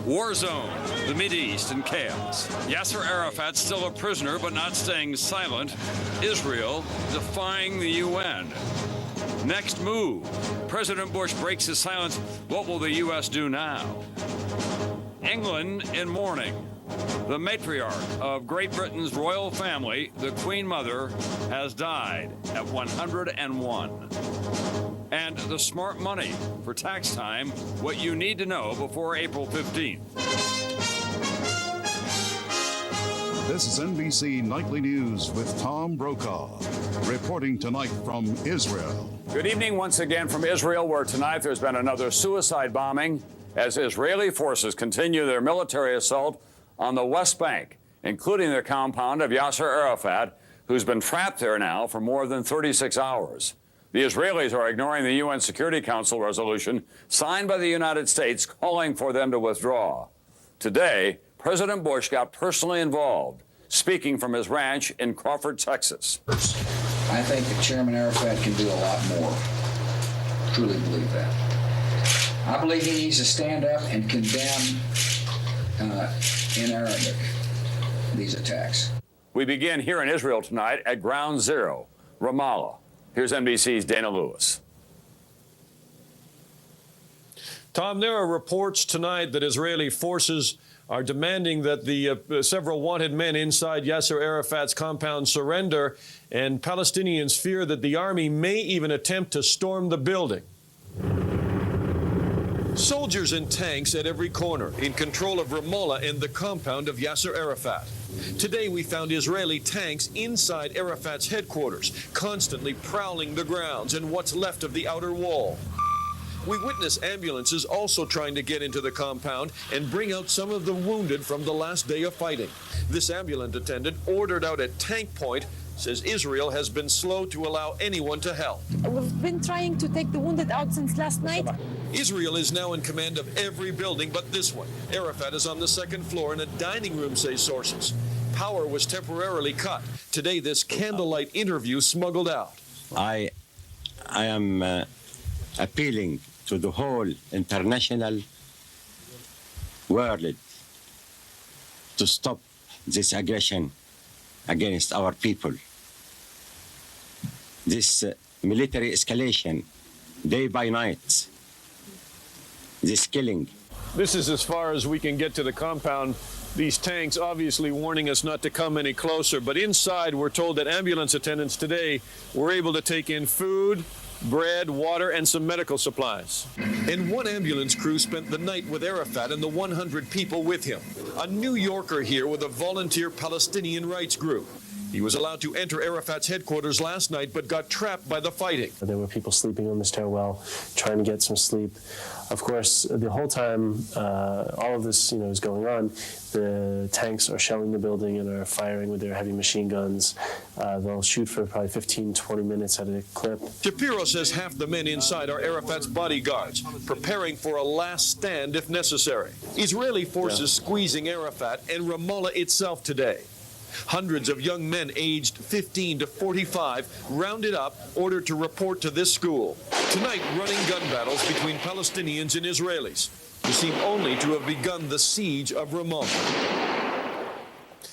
War zone, the Mideast, and chaos. Yasser Arafat still a prisoner, but not staying silent. Israel defying the UN. Next move. President Bush breaks his silence. What will the U.S. do now? England in mourning. The matriarch of Great Britain's royal family, the Queen Mother, has died at 101. And the smart money for tax time, what you need to know before April 15th. This is NBC Nightly News with Tom Brokaw, reporting tonight from Israel. Good evening once again from Israel, where tonight there's been another suicide bombing as Israeli forces continue their military assault on the West Bank, including the compound of Yasser Arafat, who's been trapped there now for more than 36 hours. The Israelis are ignoring the UN Security Council resolution signed by the United States calling for them to withdraw. Today, President Bush got personally involved, speaking from his ranch in Crawford, Texas. I think that Chairman Arafat can do a lot more. Truly believe that. I believe he needs to stand up and condemn in Arabic these attacks. We begin here in Israel tonight at Ground Zero, Ramallah. Here's NBC's Dana Lewis. Tom, there are reports tonight that Israeli forces are demanding that the several wanted men inside Yasser Arafat's compound surrender, and Palestinians fear that the army may even attempt to storm the building. Soldiers and tanks at every corner, in control of Ramallah and the compound of Yasser Arafat. Today we found Israeli tanks inside Arafat's headquarters, constantly prowling the grounds and what's left of the outer wall. We witness ambulances also trying to get into the compound and bring out some of the wounded from the last day of fighting. This ambulance attendant, ordered out at tank point, says Israel has been slow to allow anyone to help. We've been trying to take the wounded out since last night. Israel is now in command of every building but this one. Arafat is on the second floor in a dining room, say sources. Power was temporarily cut. Today, this candlelight interview smuggled out. I am appealing to the whole international world to stop this aggression against our people. This military escalation, day by night, this killing. This is as far as we can get to the compound. These tanks obviously warning us not to come any closer, but inside we're told that ambulance attendants today were able to take in food, bread, water, and some medical supplies. And one ambulance crew spent the night with Arafat and the 100 people with him. A New Yorker here with a volunteer Palestinian rights group. He was allowed to enter Arafat's headquarters last night, but got trapped by the fighting. There were people sleeping on the stairwell, trying to get some sleep. Of course, the whole time all of this, is going on, the tanks are shelling the building and are firing with their heavy machine guns. They'll shoot for probably 15, 20 minutes at a clip. Shapiro says half the men inside are Arafat's bodyguards, preparing for a last stand if necessary. Israeli forces squeezing Arafat and Ramallah itself today. Hundreds of young men aged 15 to 45 rounded up, ordered to report to this school. Tonight, running gun battles between Palestinians and Israelis, who seem only to have begun the siege of Ramallah.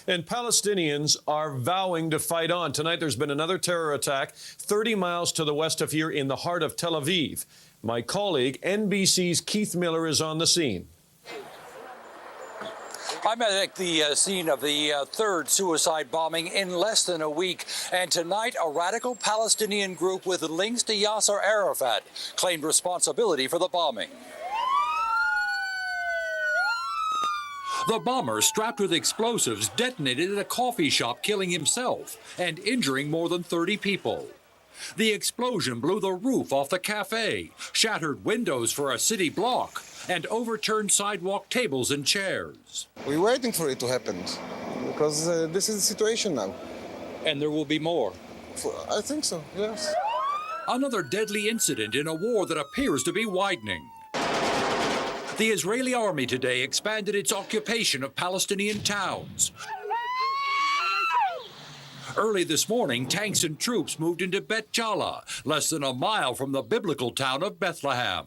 And Palestinians are vowing to fight on. Tonight, there's been another terror attack 30 miles to the west of here in the heart of Tel Aviv. My colleague, NBC's Keith Miller, is on the scene. I'm at the scene of the third suicide bombing in less than a week. And tonight, a radical Palestinian group with links to Yasser Arafat claimed responsibility for the bombing. The bomber, strapped with explosives, detonated at a coffee shop, killing himself and injuring more than 30 people. The explosion blew the roof off the cafe, shattered windows for a city block, and overturned sidewalk tables and chairs. We're waiting for it to happen because this is the situation now. And there will be more. I think so, yes. Another deadly incident in a war that appears to be widening. The Israeli army today expanded its occupation of Palestinian towns. Early this morning, tanks and troops moved into Bet Jala, less than a mile from the biblical town of Bethlehem.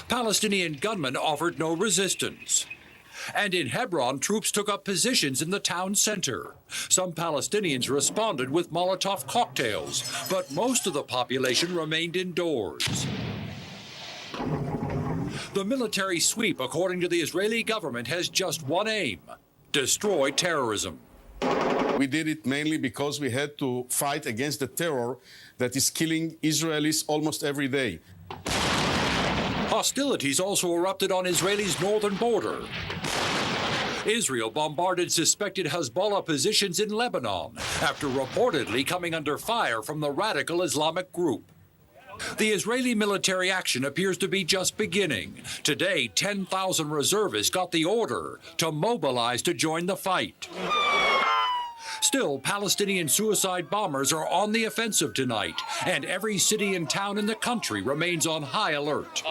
Palestinian gunmen offered no resistance. And in Hebron, troops took up positions in the town center. Some Palestinians responded with Molotov cocktails, but most of the population remained indoors. The military sweep, according to the Israeli government, has just one aim: destroy terrorism. We did it mainly because we had to fight against the terror that is killing Israelis almost every day. Hostilities also erupted on Israel's northern border. Israel bombarded suspected Hezbollah positions in Lebanon after reportedly coming under fire from the radical Islamic group. The Israeli military action appears to be just beginning. Today, 10,000 reservists got the order to mobilize to join the fight. Still, Palestinian suicide bombers are on the offensive tonight, and every city and town in the country remains on high alert.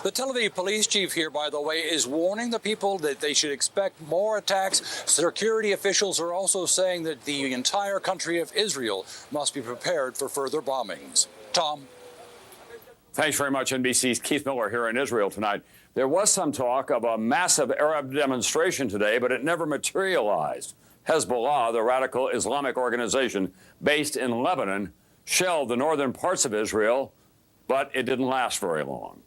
The Tel Aviv police chief here, by the way, is warning the people that they should expect more attacks. Security officials are also saying that the entire country of Israel must be prepared for further bombings. Tom? Thanks very much, NBC's Keith Miller here in Israel tonight. There was some talk of a massive Arab demonstration today, but it never materialized. Hezbollah, the radical Islamic organization based in Lebanon, shelled the northern parts of Israel, but it didn't last very long.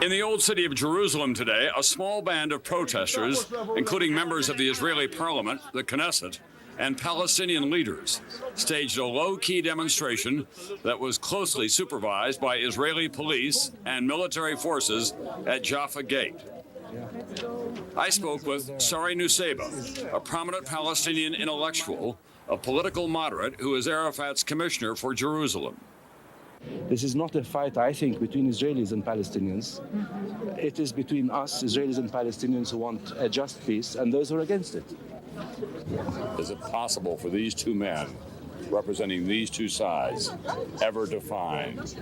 In the old city of Jerusalem today, a small band of protesters, including members of the Israeli parliament, the Knesset, and Palestinian leaders, staged a low-key demonstration that was closely supervised by Israeli police and military forces at Jaffa Gate. I spoke with Sari Nusseibeh, a prominent Palestinian intellectual, a political moderate who is Arafat's commissioner for Jerusalem. This is not a fight, I think, between Israelis and Palestinians. It is between us, Israelis and Palestinians, who want a just peace, and those who are against it. Is it possible for these two men, representing these two sides, ever to find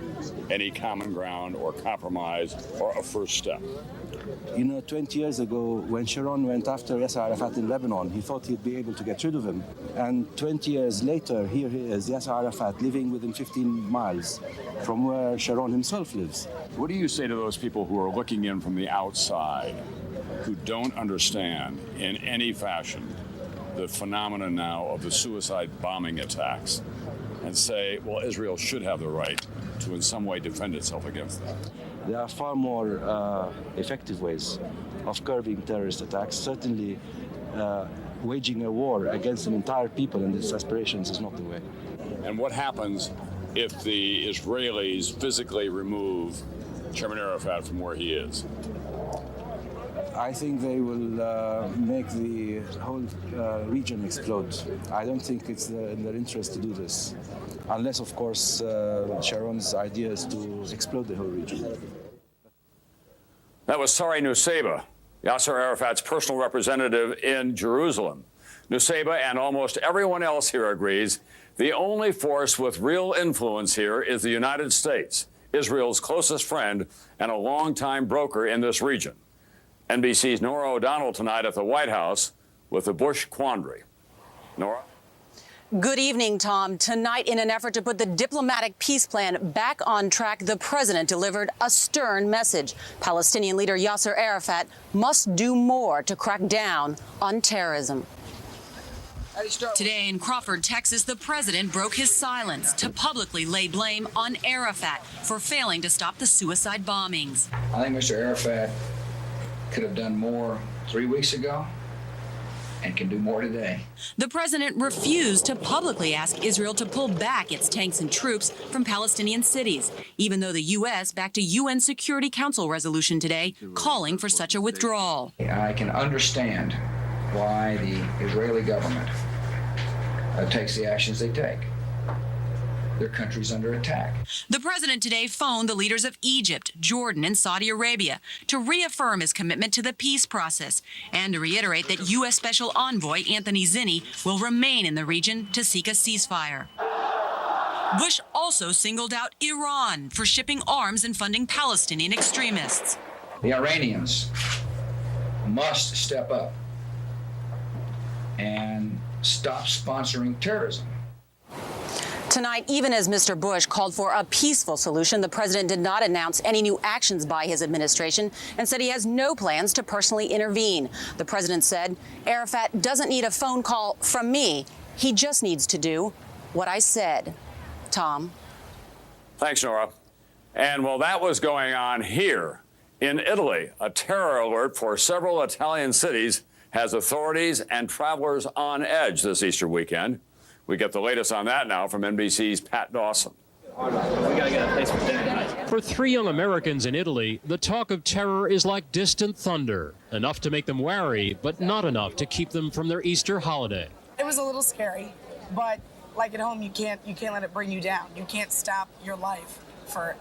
any common ground or compromise or a first step? You know, 20 years ago, when Sharon went after Yasser Arafat in Lebanon, he thought he'd be able to get rid of him. And 20 years later, here he is, Yasser Arafat, living within 15 miles from where Sharon himself lives. What do you say to those people who are looking in from the outside, who don't understand in any fashion the phenomenon now of the suicide bombing attacks, and say, well, Israel should have the right to in some way defend itself against that? There are far more effective ways of curbing terrorist attacks. Certainly, waging a war against an entire people and its aspirations is not the way. And what happens if the Israelis physically remove Chairman Arafat from where he is? I think they will make the whole region explode. I don't think it's in their interest to do this. Unless, of course, Sharon's idea is to explode the whole region. That was Sari Nusseibeh, Yasser Arafat's personal representative in Jerusalem. Nusseibeh and almost everyone else here agrees the only force with real influence here is the United States, Israel's closest friend and a longtime broker in this region. NBC's Nora O'Donnell tonight at the White House with the Bush quandary. Nora? Good evening, Tom. Tonight, in an effort to put the diplomatic peace plan back on track, the president delivered a stern message. Palestinian leader Yasser Arafat must do more to crack down on terrorism. Today in Crawford, Texas, the president broke his silence to publicly lay blame on Arafat for failing to stop the suicide bombings. I think Mr. Arafat could have done more 3 weeks ago and can do more today. The president refused to publicly ask Israel to pull back its tanks and troops from Palestinian cities, even though the U.S. backed a UN Security Council resolution today calling for such a withdrawal. I can understand why the Israeli government takes the actions they take. Their country's under attack. The president today phoned the leaders of Egypt, Jordan, and Saudi Arabia to reaffirm his commitment to the peace process and to reiterate that U.S. Special Envoy Anthony Zinni will remain in the region to seek a ceasefire. Bush also singled out Iran for shipping arms and funding Palestinian extremists. The Iranians must step up and stop sponsoring terrorism. Tonight, even as Mr. Bush called for a peaceful solution, the president did not announce any new actions by his administration and said he has no plans to personally intervene. The president said, Arafat doesn't need a phone call from me. He just needs to do what I said. Tom. Thanks, Nora. And while that was going on here in Italy, a terror alert for several Italian cities has authorities and travelers on edge this Easter weekend. We get the latest on that now from NBC's Pat Dawson. For 3 young Americans in Italy, the talk of terror is like distant thunder, enough to make them wary, but not enough to keep them from their Easter holiday. It was a little scary, but like at home, you can't let it bring you down. You can't stop your life for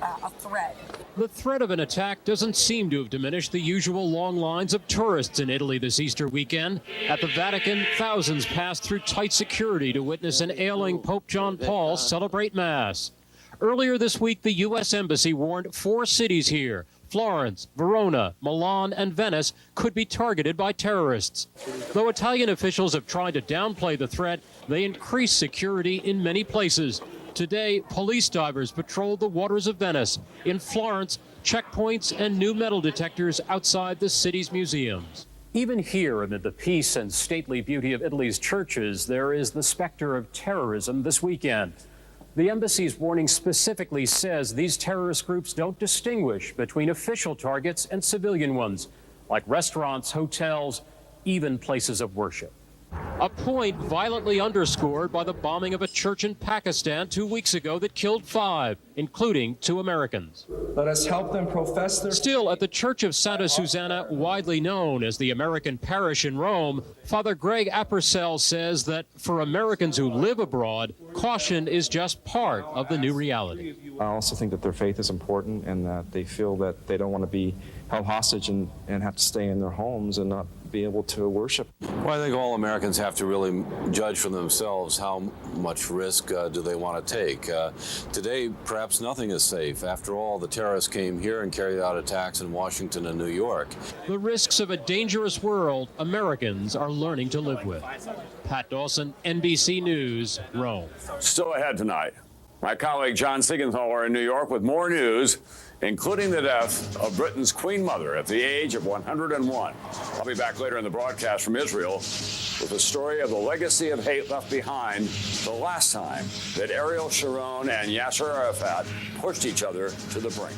a threat. The threat of an attack doesn't seem to have diminished the usual long lines of tourists in Italy this Easter weekend. At the Vatican, thousands passed through tight security to witness an ailing Pope John Paul celebrate Mass. Earlier this week, the U.S. Embassy warned 4 cities here, Florence, Verona, Milan, and Venice, could be targeted by terrorists. Though Italian officials have tried to downplay the threat, they increased security in many places. Today, police divers patrolled the waters of Venice. In Florence, checkpoints and new metal detectors outside the city's museums. Even here, amid the peace and stately beauty of Italy's churches, there is the specter of terrorism this weekend. The embassy's warning specifically says these terrorist groups don't distinguish between official targets and civilian ones, like restaurants, hotels, even places of worship. A point violently underscored by the bombing of a church in Pakistan 2 weeks ago that killed 5, including 2 Americans. Let us help them profess their... Still, at the Church of Santa Susanna, widely known as the American Parish in Rome, Father Greg Appercell says that for Americans who live abroad, caution is just part of the new reality. I also think that their faith is important and that they feel that they don't want to be held hostage and have to stay in their homes and not be able to worship. Well, I think all Americans have to really judge for themselves how much risk do they want to take. Today, perhaps nothing is safe. After all, the terrorists came here and carried out attacks in Washington and New York. The risks of a dangerous world Americans are learning to live with. Pat Dawson, NBC News, Rome. Still ahead tonight, my colleague John Seigenthaler in New York with more news, including the death of Britain's Queen Mother at the age of 101. I'll be back later in the broadcast from Israel with the story of the legacy of hate left behind the last time that Ariel Sharon and Yasser Arafat pushed each other to the brink.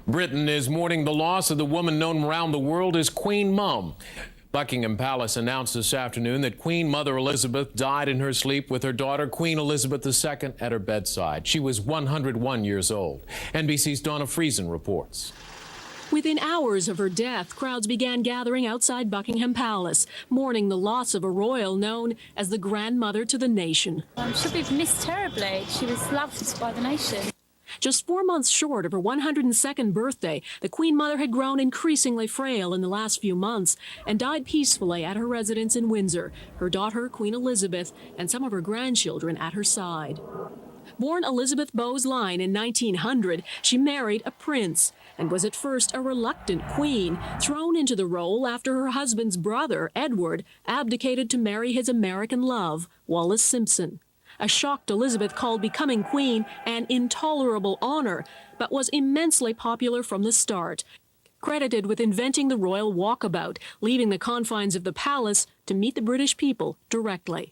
Britain is mourning the loss of the woman known around the world as Queen Mum. Buckingham Palace announced this afternoon that Queen Mother Elizabeth died in her sleep with her daughter, Queen Elizabeth II, at her bedside. She was 101 years old. NBC's Donna Friesen reports. Within hours of her death, crowds began gathering outside Buckingham Palace, mourning the loss of a royal known as the grandmother to the nation. She'll be missed terribly. She was loved by the nation. Just 4 months short of her 102nd birthday, the Queen Mother had grown increasingly frail in the last few months and died peacefully at her residence in Windsor, her daughter, Queen Elizabeth, and some of her grandchildren at her side. Born Elizabeth Bowes-Lyon in 1900, she married a prince and was at first a reluctant queen, thrown into the role after her husband's brother, Edward, abdicated to marry his American love, Wallis Simpson. A shocked Elizabeth called becoming queen an intolerable honor, but was immensely popular from the start. Credited with inventing the royal walkabout, leaving the confines of the palace to meet the British people directly.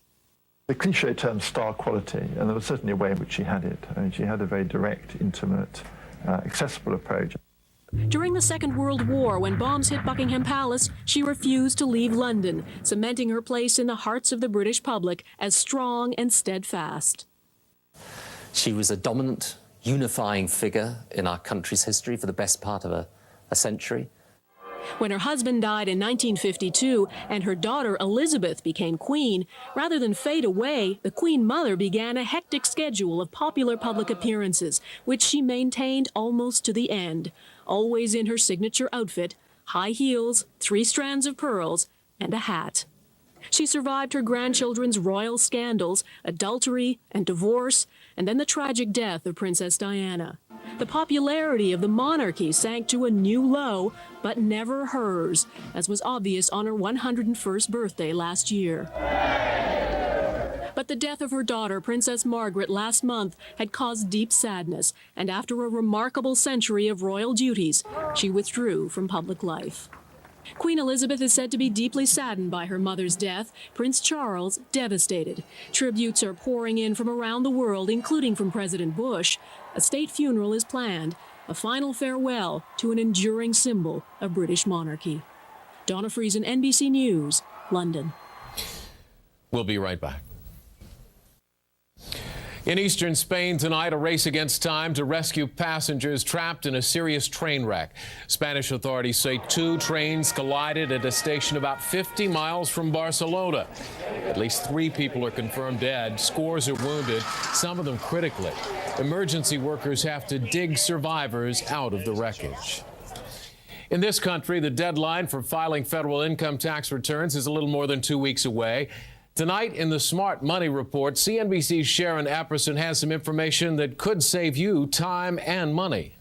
The cliché term star quality, and there was certainly a way in which she had it. I mean, she had a very direct, intimate, accessible approach. During the Second World War, when bombs hit Buckingham Palace, she refused to leave London, cementing her place in the hearts of the British public as strong and steadfast. She was a dominant, unifying figure in our country's history for the best part of a century. When her husband died in 1952 and her daughter Elizabeth became queen, rather than fade away, the Queen Mother began a hectic schedule of popular public appearances, which she maintained almost to the end, always in her signature outfit, high heels, 3 strands of pearls, and a hat. She survived her grandchildren's royal scandals, adultery and divorce, and then the tragic death of Princess Diana. The popularity of the monarchy sank to a new low, but never hers, as was obvious on her 101st birthday last year. But But the death of her daughter, Princess Margaret, last month had caused deep sadness, and after a remarkable century of royal duties, she withdrew from public life. Queen Elizabeth is said to be deeply saddened by her mother's death. Prince Charles, devastated. Tributes are pouring in from around the world, including from President Bush. A state funeral is planned, a final farewell to an enduring symbol of British monarchy. Donna Friesen, NBC News, London. We'll be right back. In eastern Spain tonight, a race against time to rescue passengers trapped in a serious train wreck. Spanish authorities say 2 trains collided at a station about 50 miles from Barcelona. At least 3 people are confirmed dead. Scores are wounded, some of them critically. Emergency workers have to dig survivors out of the wreckage. In this country, the deadline for filing federal income tax returns is a little more than 2 weeks away. Tonight in the Smart Money Report, CNBC's Sharon Epperson has some information that could save you time and money.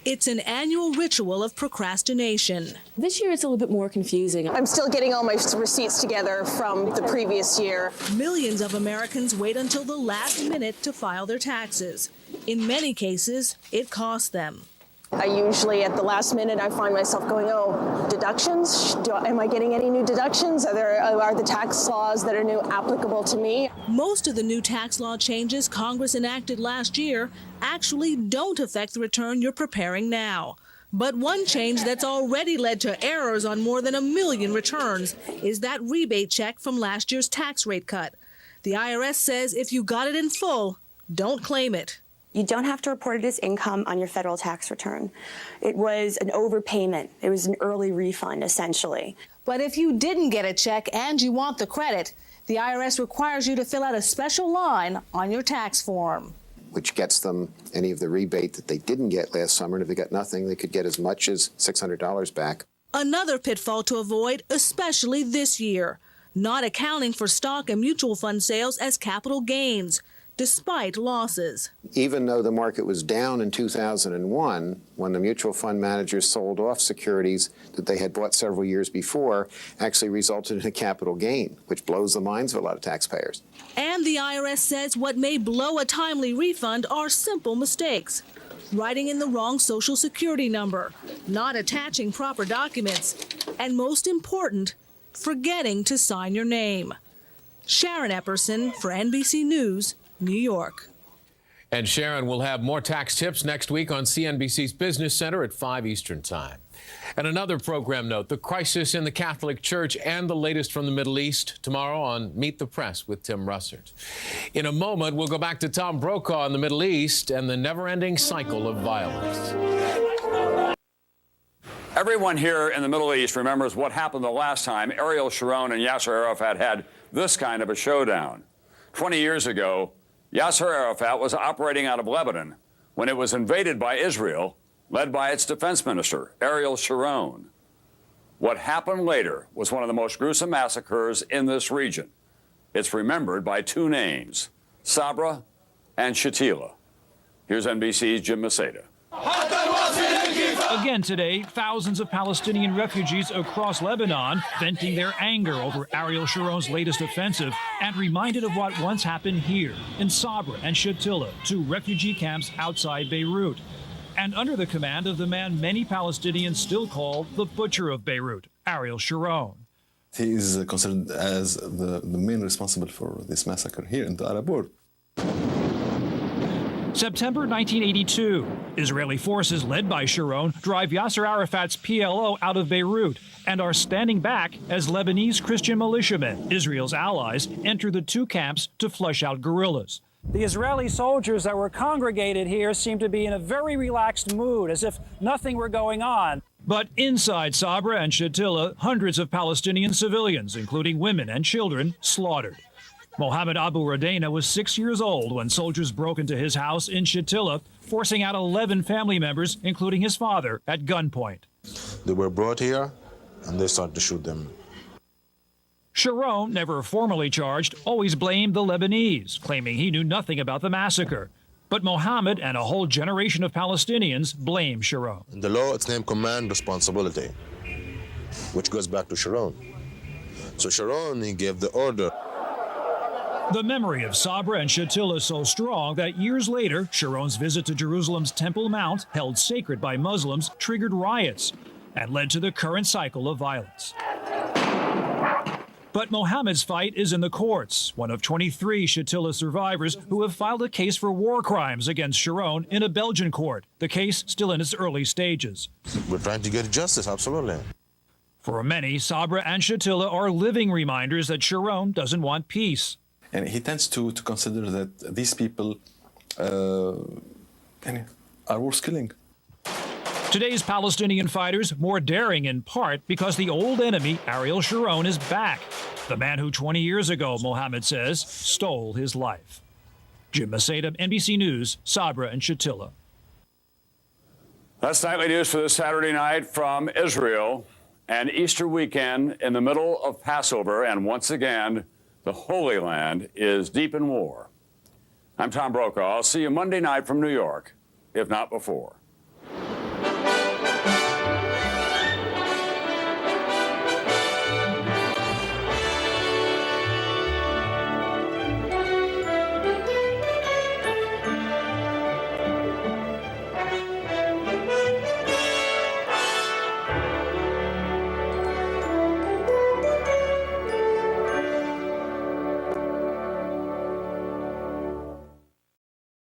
It's an annual ritual of procrastination. This year it's a little bit more confusing. I'm still getting all my receipts together from the previous year. Millions of Americans wait until the last minute to file their taxes. In many cases, it costs them. I usually, at the last minute, I find myself going, oh, deductions? Am I getting any new deductions? Are the tax laws that are new applicable to me? Most of the new tax law changes Congress enacted last year actually don't affect the return you're preparing now. But one change that's already led to errors on more than 1 million returns is that rebate check from last year's tax rate cut. The IRS says if you got it in full, don't claim it. You don't have to report it as income on your federal tax return. It was an overpayment. It was an early refund, essentially. But if you didn't get a check and you want the credit, the IRS requires you to fill out a special line on your tax form. Which gets them any of the rebate that they didn't get last summer. And if they got nothing, they could get as much as $600 back. Another pitfall to avoid, especially this year, not accounting for stock and mutual fund sales as capital gains, despite losses. Even though the market was down in 2001, when the mutual fund managers sold off securities that they had bought several years before, actually resulted in a capital gain, which blows the minds of a lot of taxpayers. And the IRS says what may blow a timely refund are simple mistakes. Writing in the wrong Social Security number, not attaching proper documents, and most important, forgetting to sign your name. Sharon Epperson for NBC News, New York. And Sharon will have more tax tips next week on CNBC's Business Center at 5 Eastern Time. And another program note, the crisis in the Catholic Church and the latest from the Middle East tomorrow on Meet the Press with Tim Russert. In a moment, we'll go back to Tom Brokaw in the Middle East and the never-ending cycle of violence. Everyone here in the Middle East remembers what happened the last time Ariel Sharon and Yasser Arafat had this kind of a showdown. 20 years ago, Yasser Arafat was operating out of Lebanon when it was invaded by Israel, led by its defense minister, Ariel Sharon. What happened later was one of the most gruesome massacres in this region. It's remembered by 2 names, Sabra and Shatila. Here's NBC's Jim Masada. Again today, thousands of Palestinian refugees across Lebanon venting their anger over Ariel Sharon's latest offensive and reminded of what once happened here in Sabra and Shatila, 2 refugee camps outside Beirut, and under the command of the man many Palestinians still call the Butcher of Beirut, Ariel Sharon. He is considered as the main responsible for this massacre here in the Arab world. September 1982, Israeli forces led by Sharon drive Yasser Arafat's PLO out of Beirut and are standing back as Lebanese Christian militiamen, Israel's allies, enter the 2 camps to flush out guerrillas. The Israeli soldiers that were congregated here seemed to be in a very relaxed mood, as if nothing were going on. But inside Sabra and Shatila, hundreds of Palestinian civilians, including women and children, slaughtered. Mohammed Abu Radena was 6 years old when soldiers broke into his house in Shatila, forcing out 11 family members, including his father, at gunpoint. They were brought here, and they started to shoot them. Sharon, never formally charged, always blamed the Lebanese, claiming he knew nothing about the massacre. But Mohammed and a whole generation of Palestinians blame Sharon. In the law, it's named command responsibility, which goes back to Sharon. So Sharon, he gave the order. The memory of Sabra and Shatila is so strong that years later, Sharon's visit to Jerusalem's Temple Mount, held sacred by Muslims, triggered riots and led to the current cycle of violence. But Mohammed's fight is in the courts, one of 23 Shatila survivors who have filed a case for war crimes against Sharon in a Belgian court, the case still in its early stages. We're trying to get justice, absolutely. For many, Sabra and Shatila are living reminders that Sharon doesn't want peace. And he tends to consider that these people are worth killing. Today's Palestinian fighters more daring in part because the old enemy, Ariel Sharon, is back. The man who 20 years ago, Mohammed says, stole his life. Jim Maceda, NBC News, Sabra and Shatila. That's nightly news for this Saturday night from Israel. And Easter weekend in the middle of Passover, and once again, the Holy Land is deep in war. I'm Tom Brokaw. I'll see you Monday night from New York, if not before.